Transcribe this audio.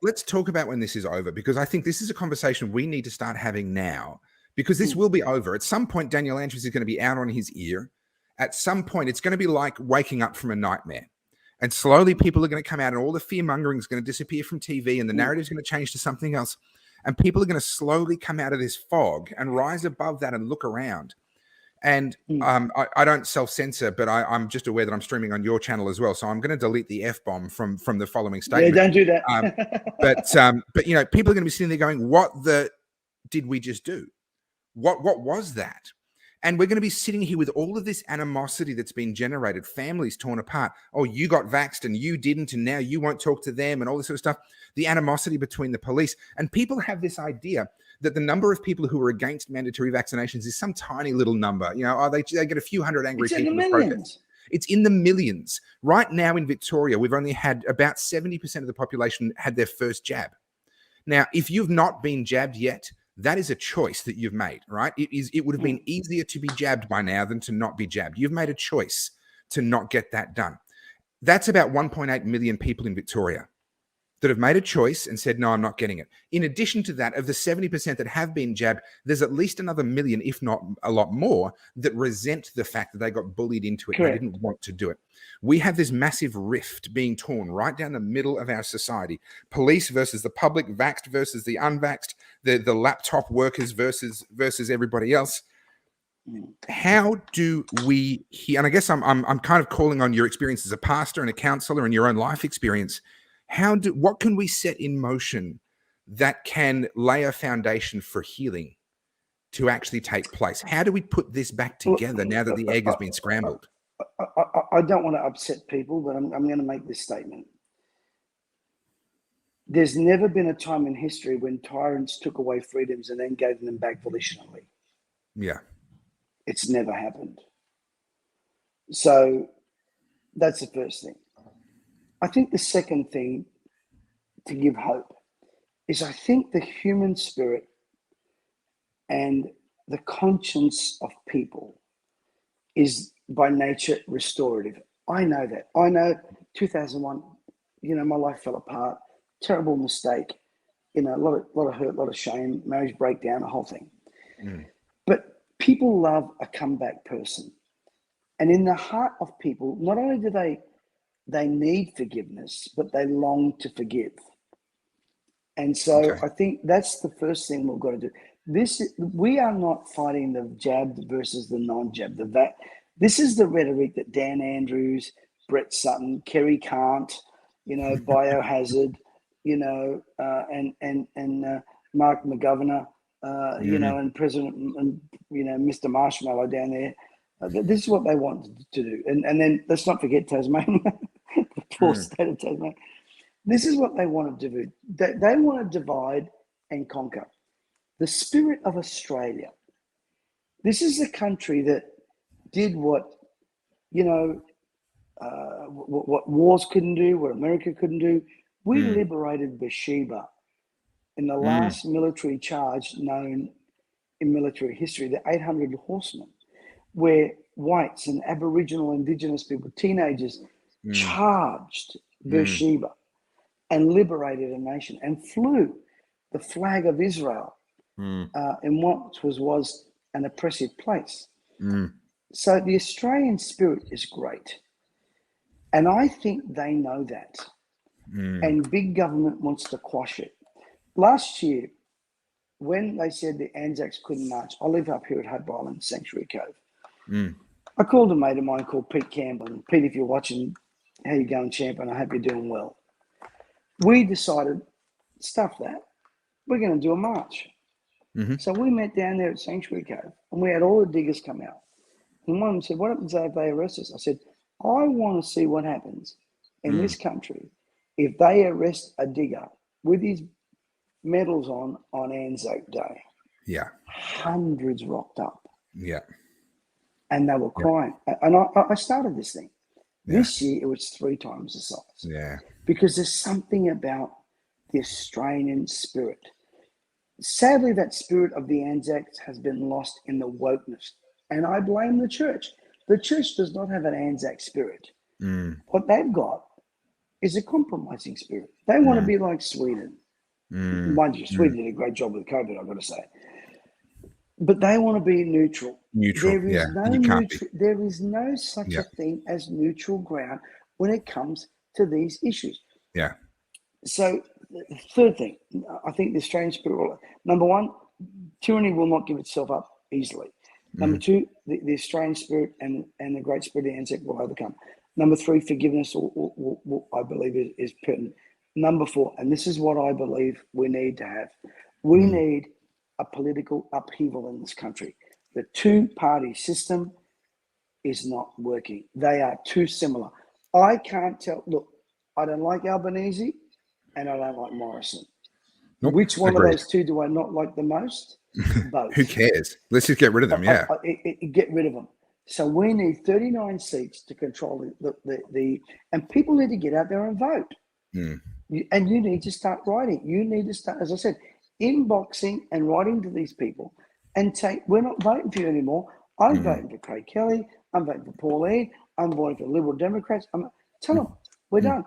let's talk about when this is over, because I think this is a conversation we need to start having now, because this Mm. will be over. At some point, Daniel Andrews is going to be out on his ear. At some point, it's going to be like waking up from a nightmare. And slowly people are going to come out and all the fear mongering is going to disappear from TV and the narrative is going to change to something else. And people are going to slowly come out of this fog and rise above that and look around. And I don't self-censor, but I'm just aware that I'm streaming on your channel as well. So I'm going to delete the F-bomb from the following statement. Yeah, don't do that. But you know, people are going to be sitting there going, what did we just do? What was that? And we're going to be sitting here with all of this animosity that's been generated, families torn apart. Oh, you got vaxxed and you didn't, and now you won't talk to them and all this sort of stuff. The animosity between the police. And people have this idea that the number of people who are against mandatory vaccinations is some tiny little number. You know, they get a few hundred angry people to protest. It's in the millions. Right now in Victoria, we've only had about 70% of the population had their first jab. Now, if you've not been jabbed yet, that is a choice that you've made, right? It would have been easier to be jabbed by now than to not be jabbed. You've made a choice to not get that done. That's about 1.8 million people in Victoria that have made a choice and said, no, I'm not getting it. In addition to that, of the 70% that have been jabbed, there's at least another million, if not a lot more, that resent the fact that they got bullied into it. Correct. And they didn't want to do it. We have this massive rift being torn right down the middle of our society. Police versus the public, vaxxed versus the unvaxxed, the laptop workers versus everybody else. How do we hear? And I guess I'm kind of calling on your experience as a pastor and a counselor and your own life experience. What can we set in motion that can lay a foundation for healing to actually take place? How do we put this back together now that the egg has been scrambled? I don't want to upset people, but I'm going to make this statement. There's never been a time in history when tyrants took away freedoms and then gave them back volitionally. Yeah. It's never happened. So that's the first thing. I think the second thing to give hope is I think the human spirit and the conscience of people is by nature restorative. I know that. I know 2001, my life fell apart, terrible mistake, a lot of hurt, a lot of shame, marriage breakdown, the whole thing. But people love a comeback person. And in the heart of people, not only do they need forgiveness, but they long to forgive. And so I think that's the first thing we've got to do. We are not fighting the jabbed versus the non-jabbed. This is the rhetoric that Dan Andrews, Brett Sutton, Kerry Kant, Biohazard, and Mark McGovern, and President, and Mr. Marshmallow down there. This is what they want to do. And then let's not forget Tasmania. The poor state of Tasmania. This is what they want to do. They want to divide and conquer. The spirit of Australia. This is the country that did what wars couldn't do, what America couldn't do. We liberated Bathsheba in the last military charge known in military history, the 800 horsemen, where whites and Aboriginal Indigenous people, teenagers, charged Beersheba and liberated a nation and flew the flag of Israel in what was an oppressive place. So the Australian spirit is great. And I think they know that. And big government wants to quash it. Last year, when they said the Anzacs couldn't march, I live up here at Hope Island, Sanctuary Cove. I called a mate of mine called Pete Campbell. And Pete, if you're watching, how you going, champ? And I hope you're doing well. We decided, stuff that, we're going to do a march. So we met down there at Sanctuary Cove, and we had all the diggers come out. And one of them said, what happens if they arrest us? I said, I want to see what happens in this country if they arrest a digger with his medals on Anzac Day. Yeah. Hundreds rocked up. Yeah. And they were crying. And I started this thing. This year, it was 3 times the size. Yeah. Because there's something about the Australian spirit. Sadly, that spirit of the Anzacs has been lost in the wokeness. And I blame the church. The church does not have an Anzac spirit. What they've got is a compromising spirit. They want to be like Sweden. Mind you, Sweden did a great job with COVID, I've got to say. But they want to be neutral. Neutral, There is no and you can't be. There is no such a thing as neutral ground when it comes to these issues. Yeah. So the third thing, I think the Australian spirit will, number one, tyranny will not give itself up easily. Number two, the Australian spirit and the great spirit of the Anzac will overcome. Number three, forgiveness, I believe, is pertinent. Number four, and this is what I believe we need to have, we need a political upheaval in this country. The two-party system is not working. They are too similar. I can't tell. Look, I don't like Albanese and I don't like Morrison. Nope, Which one agreed. of those two do I not like the most? Both. Who cares? Let's just get rid of them. Yeah. Get rid of them. So we need 39 seats to control the and people need to get out there and vote. And you need to start writing. You need to start, as I said, inboxing and writing to these people and say, we're not voting for you anymore. I'm voting for Craig Kelly. I'm voting for Pauline. I'm voting for Liberal Democrats. Tell them we're done.